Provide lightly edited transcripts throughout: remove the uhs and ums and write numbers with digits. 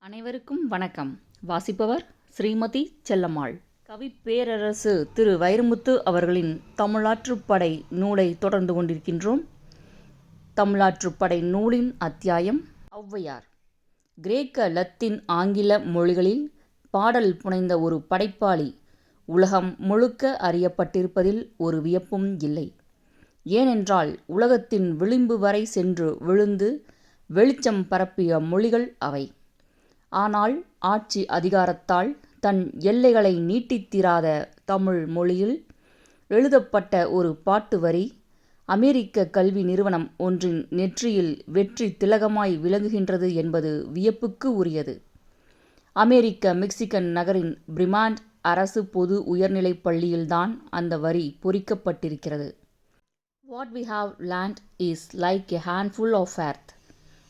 அனைவருக்கும் வணக்கம். வாசிப்பவர் ஸ்ரீமதி செல்லம்மாள். கவி பேரரசு திரு வைரமுத்து அவர்களின் தமிழாற்றுப்படை நூலை தொடர்ந்து கொண்டிருக்கின்றோம். தமிழாற்றுப்படை நூலின் அத்தியாயம் ஔவையார். கிரேக்க, லத்தீன், ஆங்கில மொழிகளில் பாடல் புனைந்த ஒரு படைப்பாளி உலகம் முழுக்க அறியப்பட்டிருப்பதில் ஒரு வியப்பும் இல்லை. ஏனென்றால் உலகத்தின் விளிம்பு வரை சென்று விழுந்து வெளிச்சம் பரப்பிய மொழிகள் அவை. ஆனால் ஆட்சி அதிகாரத்தால் தன் எல்லைகளை நீட்டித்திராத தமிழ் மொழியில் எழுதப்பட்ட ஒரு பாட்டு வரி அமெரிக்க கல்வி நிறுவனம் ஒன்றின் நெற்றியில் வெற்றி திலகமாய் விளங்குகின்றது என்பது வியப்புக்கு உரியது. அமெரிக்க மெக்சிகன் நகரின் பிரிமாண்ட் அரசு பொது உயர்நிலைப் பள்ளியில்தான் அந்த வரி பொறிக்கப்பட்டிருக்கிறது. What we have learned is like a handful of earth.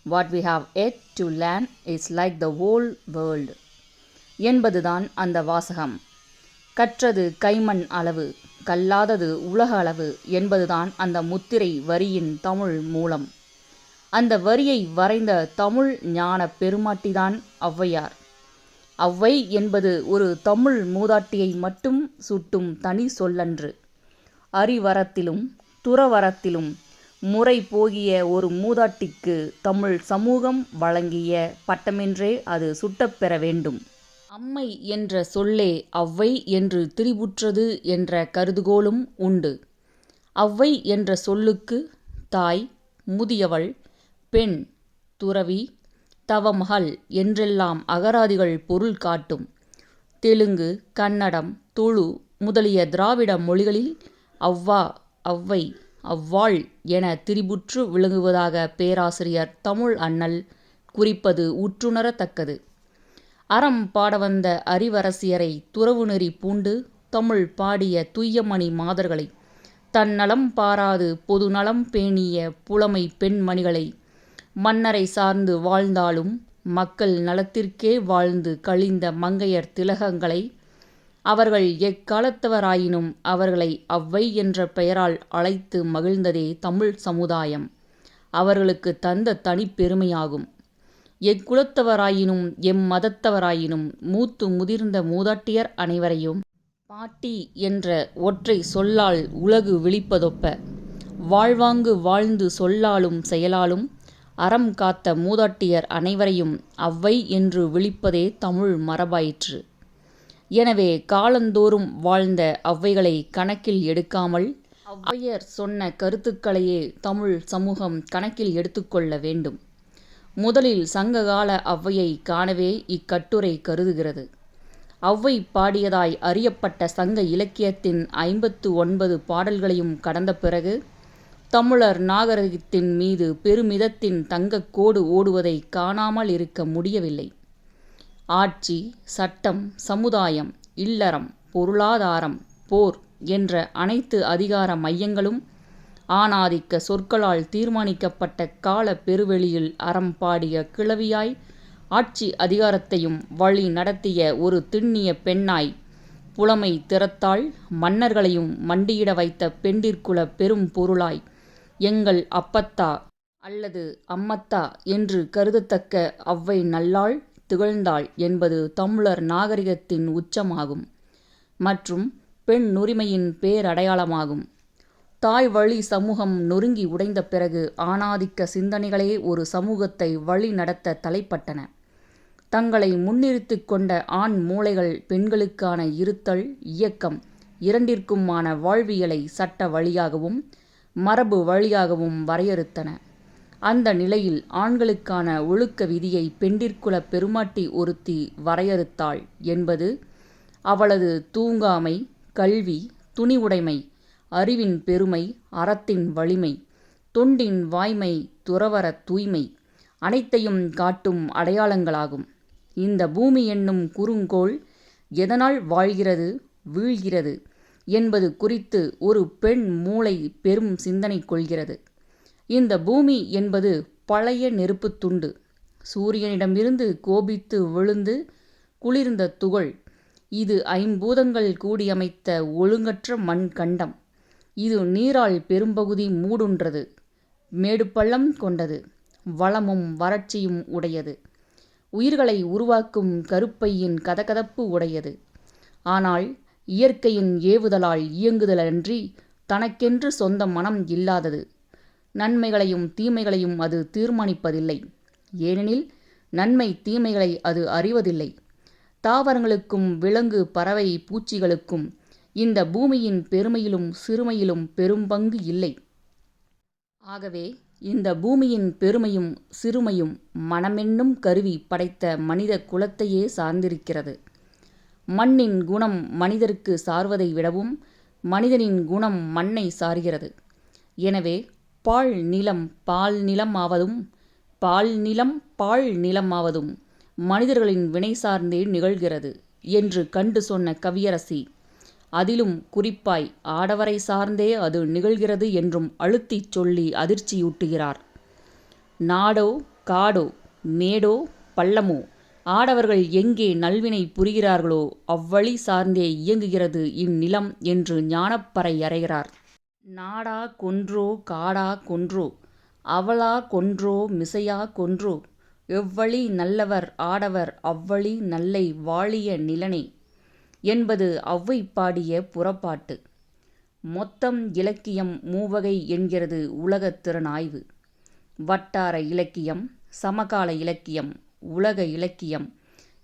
What we have yet to learn is like the whole world என்பதுதான் அந்த வாசகம். கற்றது கைமண் அளவு, கல்லாதது உலக அளவு என்பதுதான் அந்த முத்திரை வரியின் தமிழ் மூலம். அந்த வரியை வரைந்த தமிழ் ஞான பெருமாட்டிதான் ஔவையார். ஔவை என்பது ஒரு தமிழ் மூதாட்டியை மட்டும் சுட்டும் தனி சொல்லன்று. அறிவரத்திலும் துறவரத்திலும் முறை போகிய ஒரு மூதாட்டிக்கு தமிழ் சமூகம் வழங்கிய பட்டமென்றே அது சுட்டப்பெற வேண்டும். அம்மை என்ற சொல்லே ஔவை என்று திரிபுற்றது என்ற கருதுகோளும் உண்டு. ஔவை என்ற சொல்லுக்கு தாய், முதியவள், பெண், துறவி, தவமகள் என்றெல்லாம் அகராதிகள் பொருள் காட்டும். தெலுங்கு, கன்னடம், துளு முதலிய திராவிட மொழிகளில் ஔவா, ஔவை, அவ்வாள் என திரிபுற்று விளங்குவதாக பேராசிரியர் தமிழ் அண்ணல் குறிப்பது உற்றுணரத்தக்கது. அறம் பாட வந்த அறிவரசியரை துறவு நெறி பூண்டு தமிழ் பாடிய துய்யமணி மாதர்களை, தன்னலம் பாராது பொது நலம் பேணிய புலமை பெண்மணிகளை, மன்னரை சார்ந்து வாழ்ந்தாலும் மக்கள் நலத்திற்கே வாழ்ந்து கழிந்த மங்கையர் திலகங்களை, அவர்கள் எக்காலத்தவராயினும் அவர்களை ஔவை என்ற பெயரால் அழைத்து மகிழ்ந்ததே தமிழ் சமுதாயம் அவர்களுக்கு தந்த தனிப்பெருமையாகும். எக்குலத்தவராயினும் எம்மதத்தவராயினும் மூத்து முதிர்ந்த மூதாட்டியர் அனைவரையும் பாட்டி என்ற ஒற்றை சொல்லால் உலகு விழிப்பதொப்ப, வாழ்வாங்கு வாழ்ந்து சொல்லாலும் செயலாலும் அறம் காத்த மூதாட்டியர் அனைவரையும் ஔவை என்று விழிப்பதே தமிழ் மரபாயிற்று. எனவே காலந்தோறும் வாழ்ந்த ஔவைகளை கணக்கில் எடுக்காமல் ஔவையர் சொன்ன கருத்துக்களையே தமிழ் சமூகம் கணக்கில் எடுத்துக்கொள்ள வேண்டும். முதலில் சங்ககால ஔவையை காணவே இக்கட்டுரை கருதுகிறது. ஔவை பாடியதாய் அறியப்பட்ட சங்க இலக்கியத்தின் 59 பாடல்களையும் கடந்த பிறகு தமிழர் நாகரிகத்தின் மீது பெருமிதத்தின் தங்கக் கோடு ஓடுவதை காணாமல் இருக்க முடியவில்லை. ஆட்சி, சட்டம், சமுதாயம், இல்லறம், பொருளாதாரம், போர் என்ற அனைத்து அதிகார மையங்களும் ஆணாதிக்க சொற்களால் தீர்மானிக்கப்பட்ட கால பெருவெளியில் அறம் பாடிய கிழவியாய், ஆட்சி அதிகாரத்தையும் வழி நடத்திய ஒரு திண்ணிய பெண்ணாய், புலமை திறத்தால் மன்னர்களையும் மண்டியிட வைத்த பெண்டிர்குல பெரும் பொருளாய், எங்கள் அப்பத்தா அல்லது அம்மத்தா என்று கருதத்தக்க ஔவை நல்லாள் திகழ்ந்தாள் என்பது தமிழர் நாகரிகத்தின் உச்சமாகும் மற்றும் பெண்ணுரிமையின் பேரடையாளமாகும். தாய் வழி சமூகம் நொறுங்கி உடைந்த பிறகு ஆணாதிக்க சிந்தனைகளே ஒரு சமூகத்தை வழி நடத்த தலைப்பட்டன. தங்களை முன்னிறுத்து கொண்ட ஆண் மூளைகள் பெண்களுக்கான இருத்தல், இயக்கம் இரண்டிற்குமான வாழ்வியலை சட்ட வழியாகவும் மரபு வழியாகவும் வரையறுத்தன. அந்த நிலையில் ஆண்களுக்கான ஒழுக்க விதியை பெண்டிர்குல பெருமாட்டி ஒருத்தி வரையறுத்தாள் என்பது அவளது தூங்காமை, கல்வி, துணிவுடைமை, அறிவின் பெருமை, அறத்தின் வலிமை, தொண்டின் வாய்மை, துறவற தூய்மை அனைத்தையும் காட்டும் அடையாளங்களாகும். இந்த பூமி என்னும் குறுங்கோள் எதனால் வாழ்கிறது, வீழ்கிறது என்பது குறித்து ஒரு பெண் மூளை பெரும் சிந்தனை கொள்கிறது. இந்த பூமி என்பது பழைய நெருப்புத் துண்டு, சூரியனிடமிருந்து கோபித்து விழுந்து குளிர்ந்த துகள். இது ஐம்பூதங்கள் கூடியமைத்த ஒழுங்கற்ற மண் கண்டம். இது நீரால் பெரும்பகுதி மூடுன்றது, மேடு பள்ளம் கொண்டது, வளமும் வறட்சியும் உடையது. உயிர்களை உருவாக்கும் கருப்பையின் கதகதப்பு உடையது. ஆனால் இயற்கையின் ஏவுதலால் இயங்குதலன்றி தனக்கென்று சொந்த மனம் இல்லாதது. நன்மைகளையும் தீமைகளையும் அது தீர்மானிப்பதில்லை. ஏனெனில் நன்மை தீமைகளை அது அறிவதில்லை. தாவரங்களுக்கும் விலங்கு பறவை பூச்சிகளுக்கும் இந்த பூமியின் பெருமையிலும் சிறுமையிலும் பெரும்பங்கு இல்லை. ஆகவே இந்த பூமியின் பெருமையும் சிறுமையும் மனமென்னும் கருவி படைத்த மனித குலத்தையே சார்ந்திருக்கிறது. மண்ணின் குணம் மனிதருக்கு சார்வதை விடவும் மனிதனின் குணம் மண்ணை சார்கிறது. எனவே பாழ் நிலம் பால் நிலமாவதும் பால் நிலம் பாழ் நிலமாவதும் மனிதர்களின் வினை சார்ந்தே நிகழ்கிறது என்று கண்டு சொன்ன கவியரசி, அதிலும் குறிப்பாய் ஆடவரை சார்ந்தே அது நிகழ்கிறது என்றும் அழுத்திச் சொல்லி அதிர்ச்சியூட்டுகிறார். நாடோ காடோ மேடோ பள்ளமோ ஆடவர்கள் எங்கே நல்வினை புரிகிறார்களோ அவ்வழி சார்ந்தே இயங்குகிறது இந்நிலம் என்று ஞானப்பறை அறைகிறார். நாடா கொன்றோ காடா கொன்றோ அவளா கொன்றோ மிசையா கொன்றோ எவ்வழி நல்லவர் ஆடவர் அவ்வழி நல்லை வாழிய நிலனே என்பது ஔவை பாடிய புறப்பாட்டு. மொத்தம் இலக்கியம் மூவகை என்கிறது உலகத் திறனாய்வு. வட்டார இலக்கியம், சமகால இலக்கியம், உலக இலக்கியம்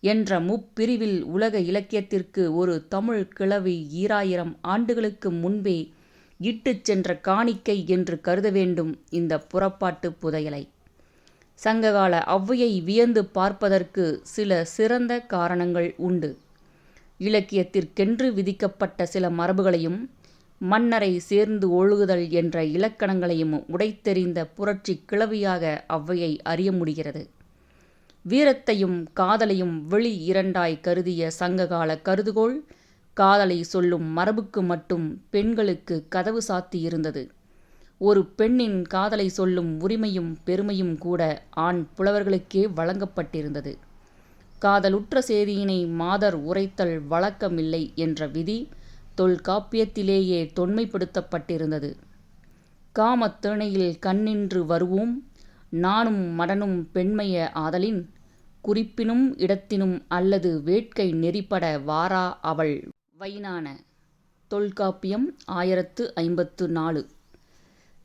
என்ற முப்பிரிவில் உலக இலக்கியத்திற்கு ஒரு தமிழ் கிழவி 2000 ஆண்டுகளுக்கு முன்பே இட்டுச் சென்ற காணிக்கை என்று கருத வேண்டும் இந்த புறப்பாட்டு புதையலை. சங்ககால ஔவையை வியந்து பார்ப்பதற்கு சில சிறந்த காரணங்கள் உண்டு. இலக்கியத்திற்கென்று விதிக்கப்பட்ட சில மரபுகளையும் மன்னரை சேர்ந்து ஒழுகுதல் என்ற இலக்கணங்களையும் உடைத்தெறிந்த புரட்சி கிழவியாக ஔவையை அறிய முடிகிறது. வீரத்தையும் காதலையும் வெளி இரண்டாய் கருதிய சங்ககால கருதுகோள் காதலை சொல்லும் மரபுக்கு மட்டும் பெண்களுக்கு கதவு சாத்தியிருந்தது. ஒரு பெண்ணின் காதலை சொல்லும் உரிமையும் பெருமையும் கூட ஆண் புலவர்களுக்கே வழங்கப்பட்டிருந்தது. காதலுற்ற செய்தியினை மாதர் உரைத்தல் வழக்கமில்லை என்ற விதி தொல்காப்பியத்திலேயே தொன்மைப்படுத்தப்பட்டிருந்தது. காமத்திணையில் கண்ணின்று வருவோம் நாணும் மடனும் பெண்மைய ஆதலின் குறிப்பினும் இடத்தினும் அல்லது வேட்கை நெறிப்பட வாரா அவள் வைனான. தொல்காப்பியம் 1054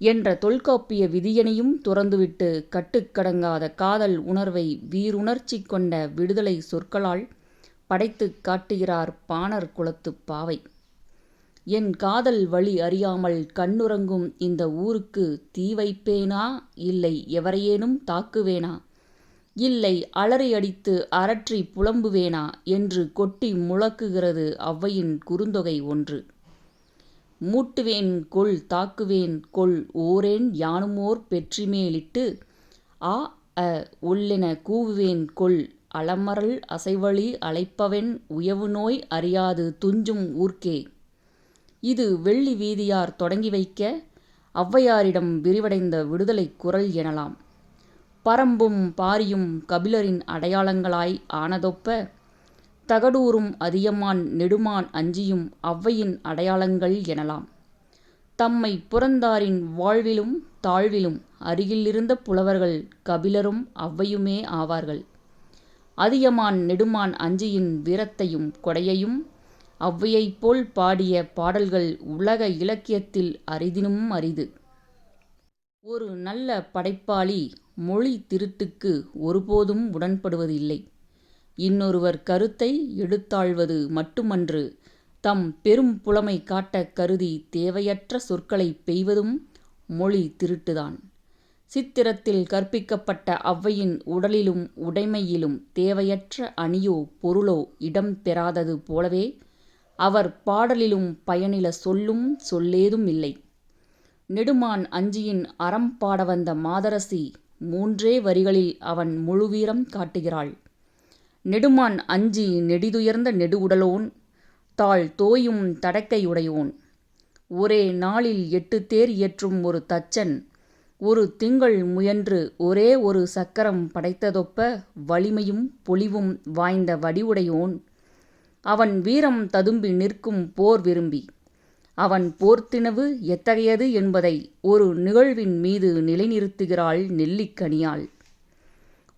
என்ற தொல்காப்பிய விதியனையும் துறந்துவிட்டு கட்டுக்கடங்காத காதல் உணர்வை வீருணர்ச்சி கொண்ட விடுதலை சொற்களால் படைத்துக் காட்டுகிறார் பாணர் குலத்துப் பாவை. என் காதல் வழி அறியாமல் கண்ணுறங்கும் இந்த ஊருக்கு தீ வைப்பேனா இல்லை எவரையேனும் தாக்குவேனா இல்லை அலறி அடித்து அரற்றி புலம்புவேனா என்று கொட்டி முழக்குகிறது ஔவையின் குறுந்தொகை ஒன்று. மூட்டுவேன் கொல் தாக்குவேன் கொல் ஓரேன் யானுமோர் பெற்றிமேலிட்டு ஆ அ ஒல்லென கூவுவேன் கொல் அலமரல் அசைவழி அழைப்பவென் உயவுநோய் அறியாது துஞ்சும் ஊர்க்கே. இது வெள்ளி வீதியார் தொடங்கி வைக்க ஔவையாரிடம் விரிவடைந்த விடுதலை குரல் எனலாம். பரம்பும் பாரியும் கபிலரின் அடையாளங்களாய் ஆனதொப்ப தகடூரும் அதியமான் நெடுமான் அஞ்சியும் ஔவையின் அடையாளங்கள் எனலாம். தம்மை புறந்தாரின் வாழ்விலும் தாழ்விலும் அருகிலிருந்த புலவர்கள் கபிலரும் ஔவையுமே ஆவார்கள். அதியமான் நெடுமான் அஞ்சியின் வீரத்தையும் கொடையையும் ஔவையைப் போல் பாடிய பாடல்கள் உலக இலக்கியத்தில் அரிதினும் அரிது. ஒரு நல்ல படைப்பாளி மொழி திருட்டுக்கு ஒருபோதும் உடன்படுவதில்லை. இன்னொருவர் கருத்தை எடுத்தாழ்வது மட்டுமன்று, தம் பெரும் புலமை காட்டக் கருதி தேவையற்ற சொற்களை பெய்வதும் மொழி திருட்டுதான். சித்திரத்தில் கற்பிக்கப்பட்ட ஔவையின் உடலிலும் உடைமையிலும் தேவையற்ற அணியோ பொருளோ இடம் பெறாதது போலவே அவர் பாடலிலும் பயனில சொல்லும் சொல்லேதும் இல்லை. நெடுமான் அஞ்சியின் அறம் பாட வந்த மாதரசி 3 வரிகளில் அவன் முழுவீரம் காட்டுகிறாள். நெடுமான் அஞ்சி நெடிதுயர்ந்த நெடு உடலோன் தாழ் தோயும் தடக்கையுடையோன். ஒரே நாளில் 8 தேர் இயற்றும் ஒரு தச்சன் ஒரு திங்கள் முயன்று ஒரே ஒரு சக்கரம் படைத்ததொப்ப வலிமையும் பொலிவும் வாய்ந்த வடிவுடையோன். அவன் வீரம் ததும்பி நிற்கும் போர் விரும்பி. அவன் போர்த்தினவு எத்தகையது என்பதை ஒரு நிகழ்வின் மீது நிலைநிறுத்துகிறாள் நெல்லிக்கனியாள்.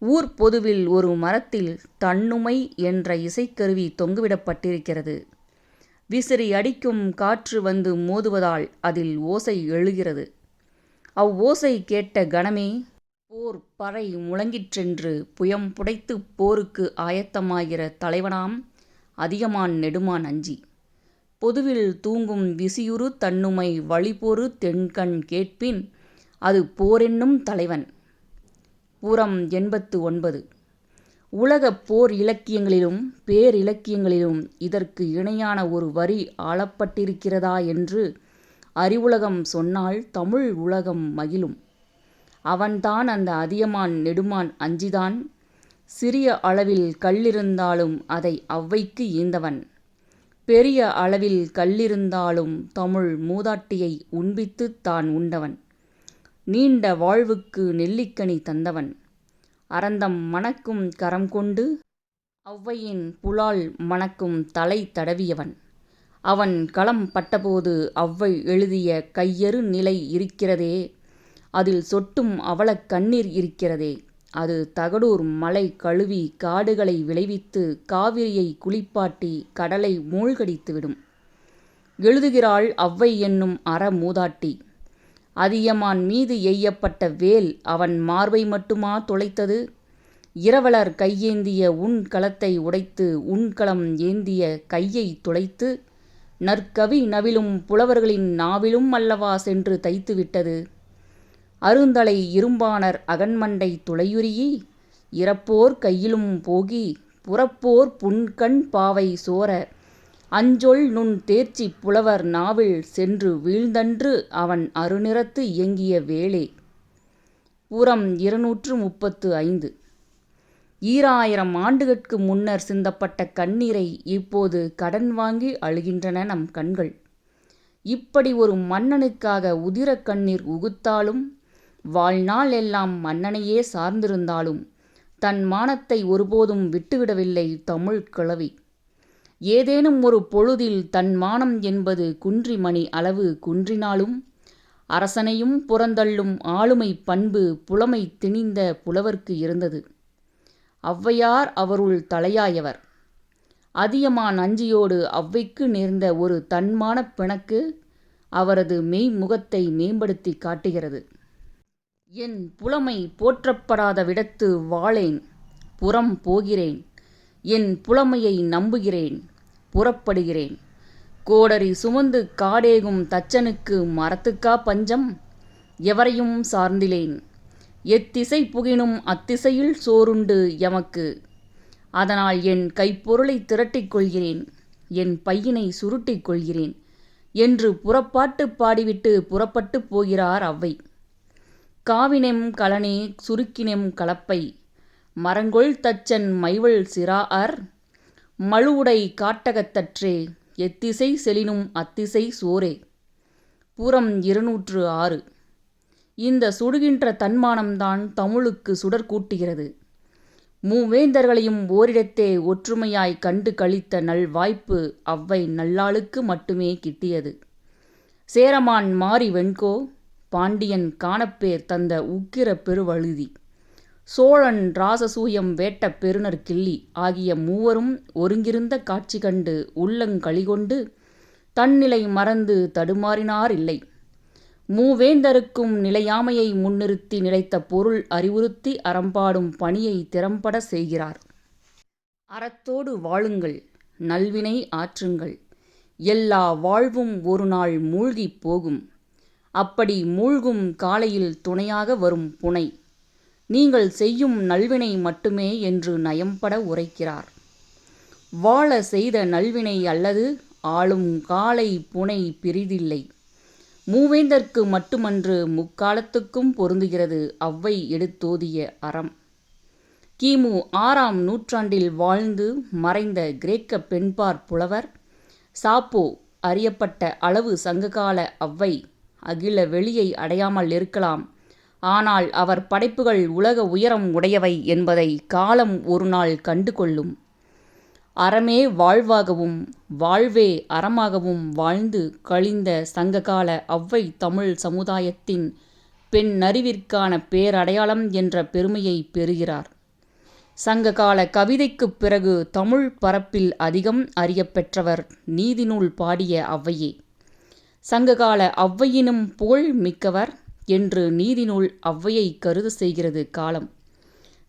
ஊர் பொதுவில் ஒரு மரத்தில் தன்னுமை என்ற இசைக்கருவி தொங்குவிடப்பட்டிருக்கிறது. விசிறி அடிக்கும் காற்று வந்து மோதுவதால் அதில் ஓசை எழுகிறது. அவ்வோசை கேட்ட கணமே போர் பறை முழங்கிற்றென்று புயம் புடைத்து போருக்கு ஆயத்தமாகிற தலைவனாம் அதியமான் நெடுமான் அஞ்சி. பொதுவில் தூங்கும் விசியுறு தன்னுமை வழிபொரு தென்கண் கேட்பின் அது போரென்னும் தலைவன். புறம் 89. உலகப் போர் இலக்கியங்களிலும் பேரிலக்கியங்களிலும் இதற்கு இணையான ஒரு வரி ஆளப்பட்டிருக்கிறதா என்று அறிவுலகம் சொன்னால் தமிழ் உலகம் மகிழும். அவன்தான் அந்த அதியமான் நெடுமான் அஞ்சிதான். சிறிய அளவில் கல்லிருந்தாலும் அதை ஔவைக்கு ஈந்தவன். பெரிய அளவில் கல்லிருந்தாலும் தமிழ் மூதாட்டியை உண்பித்துத் தான் உண்டவன். நீண்ட வாழ்வுக்கு நெல்லிக்கனி தந்தவன். அரந்தம் மணக்கும் கரம் கொண்டு ஔவையின் புலால் மணக்கும் தலை தடவியவன். அவன் களம் பட்டபோது ஔவை எழுதிய கையறு நிலை இருக்கிறதே, அதில் சொட்டும் அவலக் கண்ணீர் இருக்கிறதே, அது தகடூர் மலை கழுவி காடுகளை விளைவித்து காவிரியை குளிப்பாட்டி கடலை மூழ்கடித்துவிடும். எழுதுகிறாள் ஔவை என்னும் அற மூதாட்டி. அதியமான் மீது எய்யப்பட்ட வேல் அவன் மார்பை மட்டுமா துளைத்தது? இரவலர் கையேந்திய உன் களத்தை உடைத்து உன்களம் ஏந்திய கையை துளைத்து நற்கவி நவிலும் புலவர்களின் நாவிலும் அல்லவா சென்று தைத்துவிட்டது. அருந்தலை இரும்பாணர் அகன்மண்டை துளையுரியி இறப்போர் கையிலும் போகி புறப்போர் புன்கண் பாவை சோர அஞ்சொல் நுண் தேர்ச்சி புலவர் நாவில் சென்று வீழ்ந்தன்று அவன் அருநிறத்து இயங்கிய வேளே. புறம் 235. 2000 ஆண்டுகட்கு முன்னர் சிந்தப்பட்ட கண்ணீரை இப்போது கடன் வாங்கி அழுகின்றன நம் கண்கள். இப்படி ஒரு மன்னனுக்காக உதிர கண்ணீர் உகுத்தாலும் வாழ்நாள் எல்லாம் மன்னனையே சார்ந்திருந்தாலும் தன் மானத்தை ஒருபோதும் விட்டுவிடவில்லை தமிழ் கிழவி. ஏதேனும் ஒரு பொழுதில் தன் மானம் என்பது குன்றிமணி அளவு குன்றினாலும் அரசனையும் புறந்தள்ளும் ஆளுமை பண்பு புலமை திணிந்த புலவர்க்கு இருந்தது. ஔவையார் அவருள் தலையாயவர். அதியமான் அஞ்சியோடு ஔவைக்கு நேர்ந்த ஒரு தன்மான பிணக்கு அவரது மெய்முகத்தை மேம்படுத்தி காட்டுகிறது. என் புலமை போற்றப்படாத விடத்து வாழேன், புறம் போகிறேன். என் புலமையை நம்புகிறேன், புறப்படுகிறேன். கோடரி சுமந்து காடேகும் தச்சனுக்கு மரத்துக்கா பஞ்சம்? எவரையும் சார்ந்திலேன். எத்திசை புகினும் அத்திசையில் சோறுண்டு எமக்கு. அதனால் என் கைப்பொருளை திரட்டிக் கொள்கிறேன், என் பையினை சுருட்டிக் கொள்கிறேன் என்று புறப்பாட்டு பாடிவிட்டு புறப்பட்டு போகிறார் ஔவை. காவினெம் களனே சுருக்கினெம் கலப்பை மரங்கொள் தச்சன் மைவள் சிறாஅர் மழுவுடை காட்டகத்தற்றே எத்திசை செலினும் அத்திசை சோரே. புறம் 206. இந்த சுடுகின்ற தன்மானம்தான் தமிழுக்கு சுடர் கூட்டுகிறது. மூவேந்தர்களையும் ஓரிடத்தே ஒற்றுமையாய் கண்டு கழித்த நல் வாய்ப்பு ஔவை நல்லாளுக்கு மட்டுமே கிட்டியது. சேரமான் மாரி வெண்கோ, பாண்டியன் காணப்பேர் தந்த உக்கிர பெருவழுதி, சோழன் ராசசூயம் வேட்ட பெருநர் கிள்ளி ஆகிய மூவரும் ஒருங்கிருந்த காட்சி கண்டு உள்ளங்களிகொண்டு தன்னிலை மறந்து தடுமாறினார் இல்லை. மூவேந்தருக்கும் நிலையாமையை முன்னிறுத்தி நிலைத்த பொருள் அறிவுறுத்தி அறம்பாடும் பணியை திறம்பட செய்கிறார். அறத்தோடு வாழுங்கள், நல்வினை ஆற்றுங்கள், எல்லா வாழ்வும் ஒரு நாள் மூழ்கிப் போகும். அப்படி மூழ்கும் காலையில் துணையாக வரும் புனை நீங்கள் செய்யும் நல்வினை மட்டுமே என்று நயம்பட உரைக்கிறார். வாழ செய்த நல்வினை அல்லது ஆளும் காலை புனை பிரிதில்லை. மூவேந்தர்க்கு மட்டுமன்று முக்காலத்துக்கும் பொருந்துகிறது ஔவை எடுத்தோதிய அறம். கிமு 6ஆம் நூற்றாண்டில் வாழ்ந்து மறைந்த கிரேக்க பெண்பார் புலவர் சாப்போ அறியப்பட்ட அளவு சங்ககால ஔவை அகில வெளியை அடையாமல் இருக்கலாம். ஆனால் அவர் படைப்புகள் உலக உயரம் உடையவை என்பதை காலம் ஒரு நாள் கண்டு கொள்ளும். அறமே வாழ்வாகவும் வாழ்வே அறமாகவும் வாழ்ந்து கழிந்த சங்ககால ஔவை தமிழ் சமுதாயத்தின் பெண்ணறிவிற்கான பேரடையாளம் என்ற பெருமையை பெறுகிறார். சங்ககால கவிதைக்குப் பிறகு தமிழ் பரப்பில் அதிகம் அறியப்பெற்றவர் நீதிநூல் பாடிய ஔவையே. சங்ககால ஔவையினும் புகழ் மிக்கவர் என்று நீதிநூல் ஔவையை கருத செய்கிறது காலம்.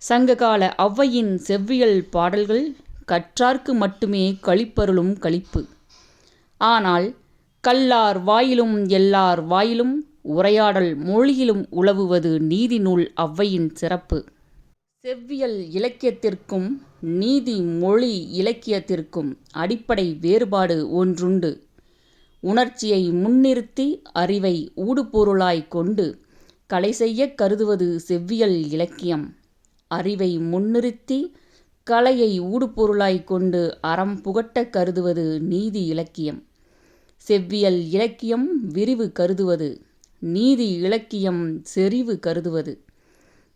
சங்ககால ஔவையின் செவ்வியல் பாடல்கள் கற்றார்க்கு மட்டுமே களிப்பருளும் களிப்பு. ஆனால் கல்லார் வாயிலும் எல்லார் வாயிலும் உரையாடல் மொழியிலும் உலவுவது நீதிநூல் ஔவையின் சிறப்பு. செவ்வியல் இலக்கியத்திற்கும் நீதி மொழி இலக்கியத்திற்கும் அடிப்படை வேறுபாடு ஒன்றுண்டு. உணர்ச்சியை முன்னிறுத்தி அறிவை ஊடுபொருளாய்க் கொண்டு கலை செய்யக் கருதுவது செவ்வியல் இலக்கியம். அறிவை முன்னிறுத்தி கலையை ஊடுபொருளாய்க் கொண்டு அறம் புகட்டக் கருதுவது நீதி இலக்கியம். செவ்வியல் இலக்கியம் விரிவு கருதுவது, நீதி இலக்கியம் செறிவு கருதுவது.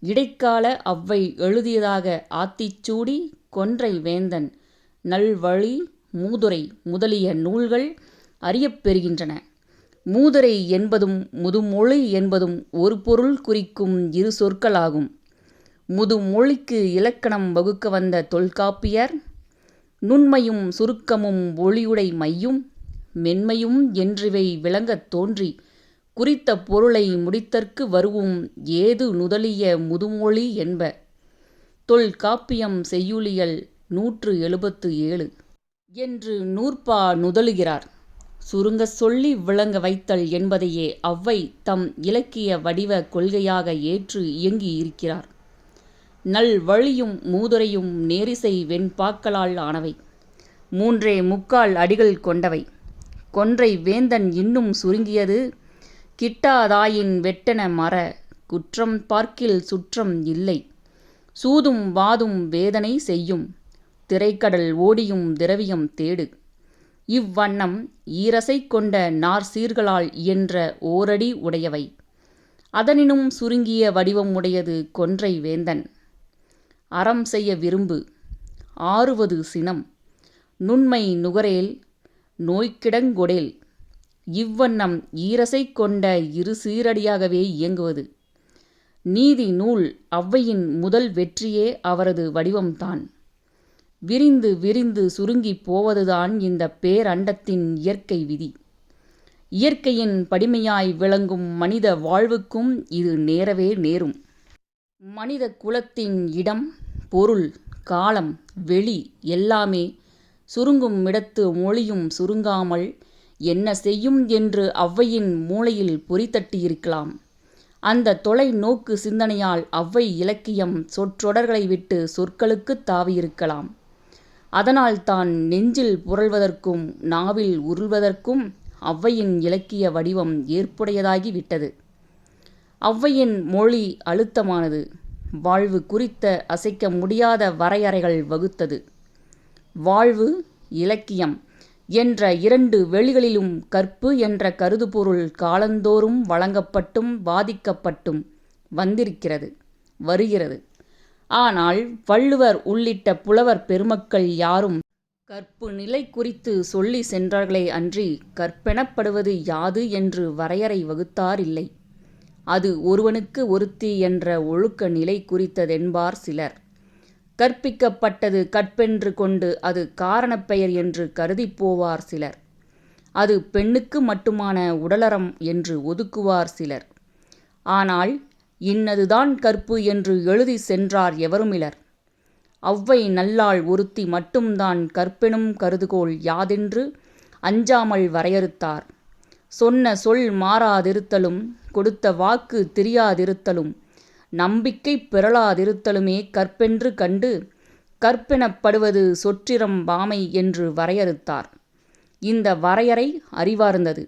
இடைக்கால ஔவை எழுதியதாக ஆத்திச்சூடி, கொன்றை வேந்தன், நல்வழி, மூதுரை முதலிய நூல்கள் அறியப்பெறுகின்றன. மூதுரை என்பதும் முதுமொழி என்பதும் ஒரு பொருள் குறிக்கும் இரு சொற்களாகும். முதுமொழிக்கு இலக்கணம் வகுக்க வந்த தொல்காப்பியர் நுண்மையும் சுருக்கமும் ஒளியுடை மையும் மென்மையும் என்றிவை விளங்கத் தோன்றி குறித்த பொருளை முடித்தற்கு வருவும் ஏது நுதலிய முதுமொழி என்ப. தொல்காப்பியம் செய்யுளியல் 177 என்று நூற்பா நுதலுகிறார். சுருங்கச் சொல்லி விளங்க வைத்தல் என்பதையே ஔவை தம் இலக்கிய வடிவ கொள்கையாக ஏற்று இயங்கியிருக்கிறார். நல்வழியும் மூதுரையும் நேரிசை வெண்பாக்களால் ஆனவை. 3.25 அடிகள் கொண்டவை. கொன்றை வேந்தன் இன்னும் சுருங்கியது. கிட்டாதாயின் வெட்டென மற, குற்றம் பார்க்கில் சுற்றம் இல்லை. சூதும் வாதும் வேதனை செய்யும், திரைக்கடல் ஓடியும் திரவியம் தேடு. இவ்வண்ணம் ஈரசை கொண்ட நாற்சீர்களால் இயன்ற ஓரடி உடையவை. அதனினும் சுருங்கிய வடிவம் உடையது கொன்றை வேந்தன். அறம் செய்ய விரும்பு, ஆறுவது சினம், நுண்மை நுகரேல், நோய்க்கிடங்கொடேல். இவ்வண்ணம் ஈரசை கொண்ட இரு சீரடியாகவே இயங்குவது. நீதி நூல் ஔவையின் முதல் வெற்றியே அவரது வடிவம்தான். விரிந்து விரிந்து சுருங்கிப் போவதுதான் இந்த பேரண்டத்தின் இயற்கை விதி. இயற்கையின் படிமையாய் விளங்கும் மனித வாழ்வுக்கும் இது நேரவே நேரும். மனித குலத்தின் இடம், பொருள், காலம், வெளி எல்லாமே சுருங்கும் இடத்து மொழியும் சுருங்காமல் என்ன செய்யும் என்று ஔவையின் மூளையில் பொறிதட்டியிருக்கலாம். அந்த தொலை நோக்கு சிந்தனையால் ஔவை இலக்கியம் சொற்றொடர்களை விட்டு சொற்களுக்குத் தாவியிருக்கலாம். அதனால் தான் நெஞ்சில் புரள்வதற்கும் நாவில் உருள்வதற்கும் ஔவையின் இலக்கிய வடிவம் ஏற்புடையதாகி விட்டது. ஔவையின் மொழி அழுத்தமானது. வாழ்வு குறித்த அசைக்க முடியாத வரையறைகள் வகுத்தது. வாழ்வு, இலக்கியம் என்ற இரண்டு வெளிகளிலும் கற்பு என்ற கருதுபொருள் காலந்தோறும் வழங்கப்பட்டும் வாதிக்கப்பட்டும் வந்திருக்கிறது, வருகிறது. ஆனால் வள்ளுவர் உள்ளிட்ட புலவர் பெருமக்கள் யாரும் கற்பு நிலை குறித்து சொல்லி சென்றார்களே அன்றி கற்பெனப்படுவது யாது என்று வரையறை வகுத்தார் இல்லை. அது ஒருவனுக்கு ஒருத்தி என்ற ஒழுக்க நிலை குறித்ததென்பார் சிலர். கற்பிக்கப்பட்டது கற்பென்று கொண்டு அது காரணப் பெயர் என்று கருதிப் போவார் சிலர். அது பெண்ணுக்கு மட்டுமான உடலறம் என்று ஒதுக்குவார் சிலர். ஆனால் இன்னதுதான் கற்பு என்று எழுதி சென்றார் எவருமிலர். ஔவை நல்லாள் ஒருத்தி மட்டும்தான் கற்பெனும் கருதுகோள் யாதென்று அஞ்சாமல் வரையறுத்தார். சொன்ன சொல் மாறாதிருத்தலும், கொடுத்த வாக்கு திரியாதிருத்தலும், நம்பிக்கை பிறழாதிருத்தலுமே கற்பென்று கண்டு கற்பெனப்படுவது சொற்றிரம் பாமை என்று வரையறுத்தார். இந்த வரையறை அறிவார்ந்தது,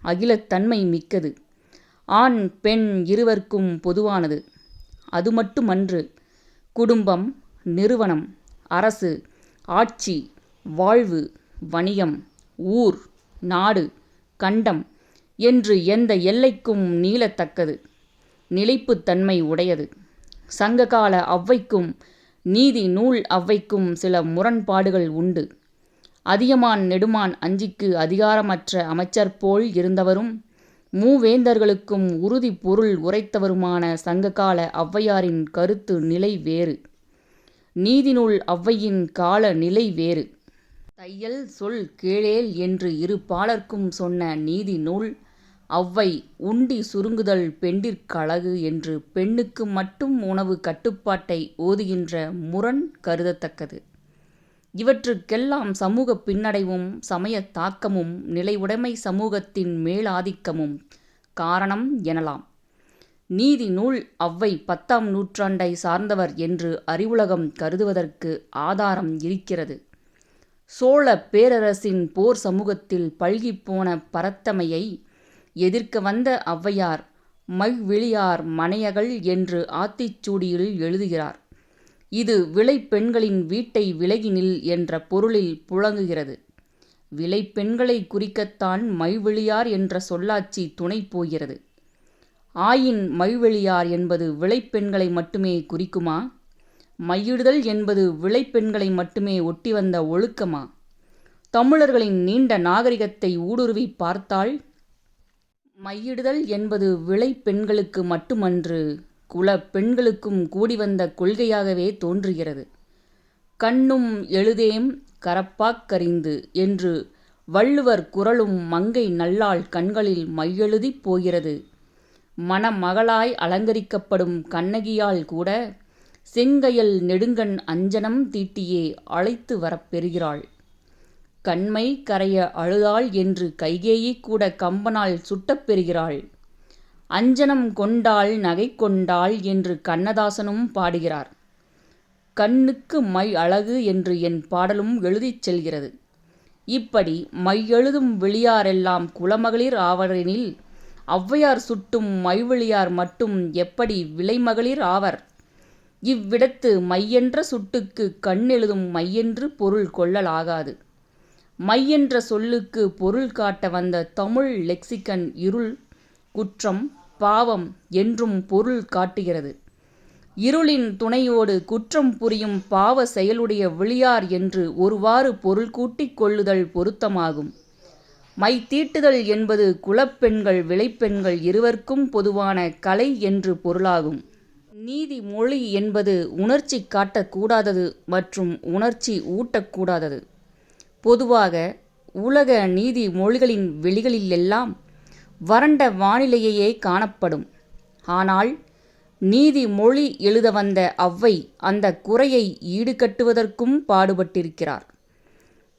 அகிலத்தன்மை மிக்கது, ஆண் பெண் இருவர்க்கும் பொதுவானது. அது மட்டுமன்று, குடும்பம், நிறுவனம், அரசு, ஆட்சி, வாழ்வு, வணிகம், ஊர், நாடு, கண்டம் என்று எந்த எல்லைக்கும் நீளத்தக்கது, நிலைப்புத்தன்மை உடையது. சங்ககால ஔவைக்கும் நீதி நூல் ஔவைக்கும் சில முரண்பாடுகள் உண்டு. அதியமான் நெடுமான் அஞ்சிக்கு அதிகாரமற்ற அமைச்சர் போல் இருந்தவரும் மூவேந்தர்களுக்கும் உறுதி பொருள் உரைத்தவருமான சங்ககால ஔவையாரின் கருத்து நிலை வேறு. நீதிநூல் ஔவையின் கால நிலை வேறு. தையல் சொல் கேளேல் என்று இரு பாலர்க்கும் சொன்ன நீதிநூல் ஔவை உண்டி சுருங்குதல் பெண்டிற்கழகு என்று பெண்ணுக்கு மட்டும் உணவு கட்டுப்பாட்டை ஓதுகின்ற முரண் கருதத்தக்கது. இவற்றுக்கெல்லாம் சமூக பின்னடைவும் சமய தாக்கமும் நிலையுடைமை சமூகத்தின் மேலாதிக்கமும் காரணம் எனலாம். நீதி நூல் ஔவை 10ஆம் நூற்றாண்டை சார்ந்தவர் என்று அறிவுலகம் கருதுவதற்கு ஆதாரம் இருக்கிறது. சோழ பேரரசின் போர் சமூகத்தில் பல்கிப்போன பரத்தமையை எதிர்க்க வந்த ஔவையார் மழ்விழியார் மனையகள் என்று ஆத்திச்சூடியில் எழுதுகிறார். இது விளைப்பெண்களின் வீட்டை விலகினில் என்ற பொருளில் புழங்குகிறது. விளைப்பெண்களை குறிக்கத்தான் மழ்விழியார் என்ற சொல்லாட்சி துணை போகிறது. ஆயின் மழ்வெளியார் என்பது விளைப்பெண்களை மட்டுமே குறிக்குமா? மையிடுதல் என்பது விளைப்பெண்களை மட்டுமே ஒட்டி வந்த ஒழுக்கமா? தமிழர்களின் நீண்ட நாகரிகத்தை ஊடுருவி பார்த்தால் மையிடுதல் என்பது விளைப்பெண்களுக்கு மட்டுமன்று, குல பெண்களுக்கும் கூடி வந்த கொள்கையாகவே தோன்றுகிறது. கண்ணும் எழுதேம் கரப்பாக்கறிந்து என்று வள்ளுவர் குறளும் மங்கை நல்லாள் கண்களில் மையெழுதிப் போகிறது. மணமகளாய் அலங்கரிக்கப்படும் கண்ணகியால் கூட செங்கயல் நெடுங்கண் அஞ்சனம் தீட்டியே அழைத்து வரப்பெறுகிறாள். கண்மை கரைய அழுதாள் என்று கைகேயி கூட கம்பனால் சுட்டப்பெறுகிறாள். அஞ்சனம் கொண்டாள் நகை கொண்டாள் என்று கண்ணதாசனும் பாடுகிறார். கண்ணுக்கு மை அழகு என்று என் பாடலும் எழுதிச் செல்கிறது. இப்படி மையெழுதும் வெளியாரெல்லாம் குலமகளிர் ஆவரெனில் ஔவையார் சுட்டும் மைவெளியார் மட்டும் எப்படி விலைமகளிர் ஆவர்? இவ்விடத்து மையென்ற சுட்டுக்கு கண்ணெழுதும் மையென்று பொருள் கொள்ளலாகாது. மையென்ற சொல்லுக்கு பொருள் காட்ட வந்த தமிழ் லெக்சிகன் இருள், குற்றம், பாவம் என்றும் பொருள் காட்டுகிறது. இருளின் துணையோடு குற்றம் புரியும் பாவ செயலுடைய வெளியார் என்று ஒருவாறு பொருள் கூட்டிக் கொள்ளுதல் பொருத்தமாகும். மை தீட்டுதல் என்பது குலப்பெண்கள் விளைப்பெண்கள் இருவர்க்கும் பொதுவான கலை என்று பொருளாகும். நீதிமொழி என்பது உணர்ச்சி காட்டக்கூடாதது மற்றும் உணர்ச்சி ஊட்டக்கூடாதது. பொதுவாக உலக நீதிமொழிகளின் வெளிகளிலெல்லாம் வறண்ட வானிலையே காணப்படும். ஆனால் நீதிமொழி எழுத வந்த ஔவை அந்த குறையை ஈடுகட்டுவதற்கும் பாடுபட்டிருக்கிறார்.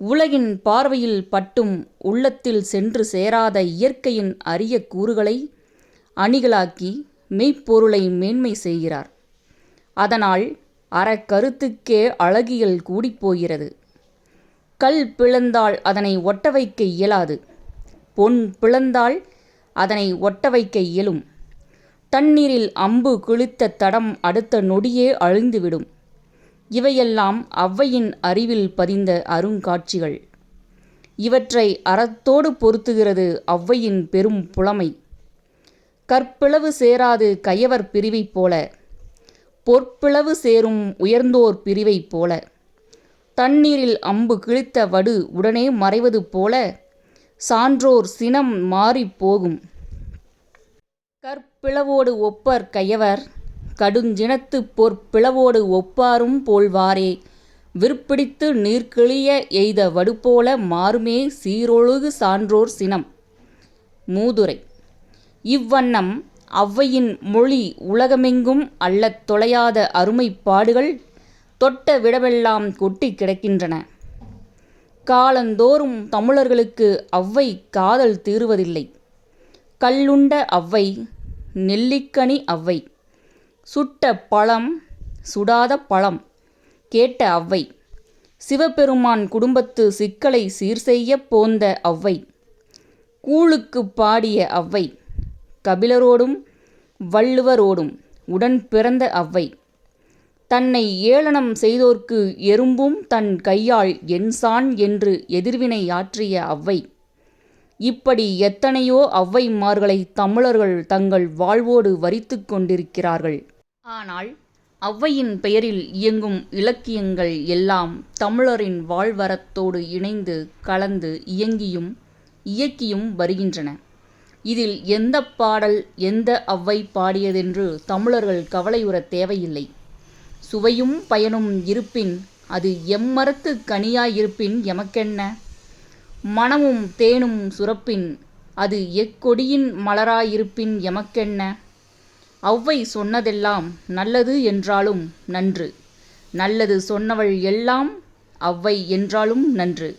உலகின் பார்வையில் பட்டும் உள்ளத்தில் சென்று சேராத இயற்கையின் அரிய கூறுகளை அணிகளாக்கி மெய்ப்பொருளை மேன்மை செய்கிறார். அதனால் அறக்கருத்துக்கே அழகியல் கூடிப்போகிறது. கல் பிளந்தால் அதனை ஒட்ட வைக்க இயலாது. பொன் பிளந்தால் அதனை ஒட்ட வைக்க இயலும். தண்ணீரில் அம்பு கிழித்த தடம் அடுத்த நொடியே அழிந்துவிடும். இவையெல்லாம் ஔவையின் அறிவில் பதிந்த அருங்காட்சிகள். இவற்றை அறத்தோடு பொருத்துகிறது ஔவையின் பெரும் புலமை. கற்பிளவு சேராது கயவர் பிரிவைப் போல, பொற்பிளவு சேரும் உயர்ந்தோர் பிரிவைப் போல, தண்ணீரில் அம்பு கிழித்த வடு உடனே மறைவது போல சான்றோர் சினம் மாறிப் போகும். கற்பிளவோடு ஒப்பர் கயவர் கடுஞ்சினத்து பொற்பிளவோடு ஒப்பாரும் போல்வாரே விற்பிடித்து நீர்கிழிய எய்த வடுபோல மாறுமே சீரொழுகு சான்றோர் சினம். மூதுரை. இவ்வண்ணம் ஔவையின் மொழி உலகமெங்கும் அள்ளத் தொலையாத அருமைப்பாடுகள் தொட்ட விடமெல்லாம் கொட்டி கிடக்கின்றன. காலந்தோறும் தமிழர்களுக்கு ஔவை காதல் தீருவதில்லை. கல்லுண்ட ஔவை, நெல்லிக்கனி ஔவை, சுட்ட பழம் சுடாத பழம் கேட்ட ஔவை, சிவபெருமான் குடும்பத்து சிக்கலை சீர்செய்ய போந்த ஔவை, கூழுக்கு பாடிய ஔவை, கபிலரோடும் வள்ளுவரோடும் உடன் பிறந்த ஔவை, தன்னை ஏளனம் செய்தோர்க்கு எறும்பும் தன் கையால் என்சான் என்று எதிர்வினை ஆற்றிய ஔவை, இப்படி எத்தனையோ ஔவைமார்களை தமிழர்கள் தங்கள் வாழ்வோடு வரித்து கொண்டிருக்கிறார்கள். ஆனால் ஔவையின் பெயரில் இயங்கும் இலக்கியங்கள் எல்லாம் தமிழரின் வாழ்வரத்தோடு இணைந்து கலந்து இயங்கியும் இயக்கியும் வருகின்றன. இதில் எந்த பாடல் எந்த ஔவை பாடியதென்று தமிழர்கள் கவலையுற தேவையில்லை. சுவையும் பயனும் இருப்பின் அது எம்மரத்துக் கனியாயிருப்பின் எமக்கென்ன? மணமும் தேனும் சுரப்பின் அது எக்கொடியின் மலராயிருப்பின் எமக்கென்ன? ஒளவை சொன்னதெல்லாம் நல்லது என்றாலும் நன்று, நல்லது சொன்னவள் எல்லாம் ஒளவை என்றாலும் நன்று.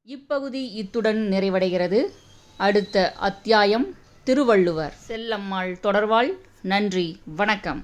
இப்பகுதி இத்துடன் நிறைவடைகிறது. அடுத்த அத்தியாயம் திருவள்ளுவர். செல்லம்மாள் தொடர்வாள். நன்றி, வணக்கம்.